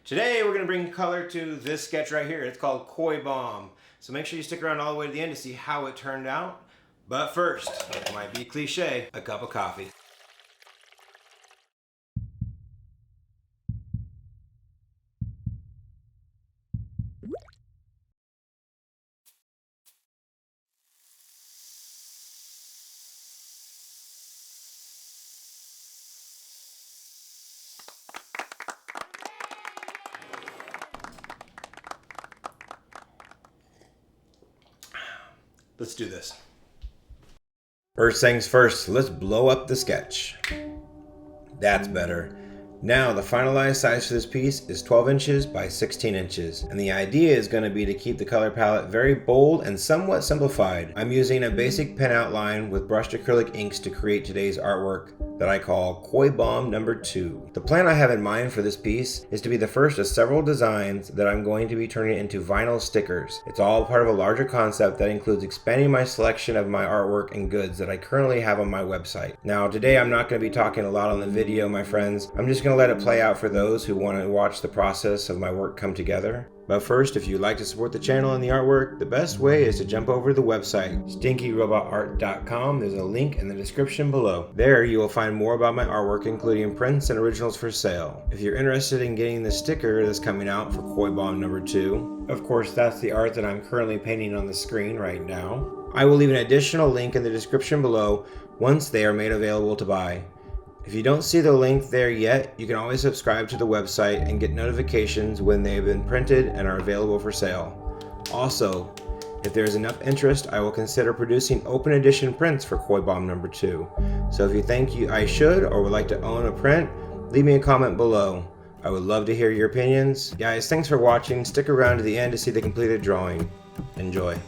Today we're going to bring color to this sketch right here. It's called Koi Bomb. So make sure you stick around all the way to the end to see how it turned out. But first, it might be cliche, a cup of coffee. Let's do this. First things first, let's blow up the sketch. That's better. Now the finalized size for this piece is 12 inches by 16 inches, and the idea is going to be to keep the color palette very bold and somewhat simplified. I'm using a basic pen outline with brushed acrylic inks to create today's artwork that I call Koi Bomb number 2. The plan I have in mind for this piece is to be the first of several designs that I'm going to be turning into vinyl stickers. It's all part of a larger concept that includes expanding my selection of my artwork and goods that I currently have on my website. Now today I'm not going to be talking a lot on the video, my friends. I'm just going to let it play out for those who want to watch the process of my work come together. But first, if you'd like to support the channel and the artwork, the best way is to jump over to the website, stinkyrobotart.com. There's a link in the description below. There you will find more about my artwork, including prints and originals for sale. If you're interested in getting the sticker that's coming out for Koi Bomb number 2, of course that's the art that I'm currently painting on the screen right now, I will leave an additional link in the description below once they are made available to buy. If you don't see the link there yet, you can always subscribe to the website and get notifications when they have been printed and are available for sale. Also, if there is enough interest, I will consider producing open edition prints for Koi Bomb number 2. So if you think I should or would like to own a print, leave me a comment below. I would love to hear your opinions. Guys, thanks for watching. Stick around to the end to see the completed drawing. Enjoy.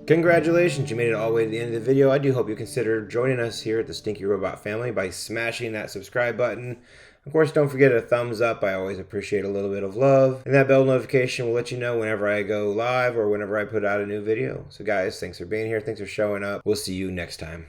Congratulations, you made it all the way to the end of the video. I do hope you consider joining us here at the Stinky Robot family by smashing that subscribe button. Of course, don't forget a thumbs up. I always appreciate a little bit of love. And that bell notification will let you know whenever I go live or whenever I put out a new video. So guys, thanks for being here. Thanks for showing up. We'll see you next time.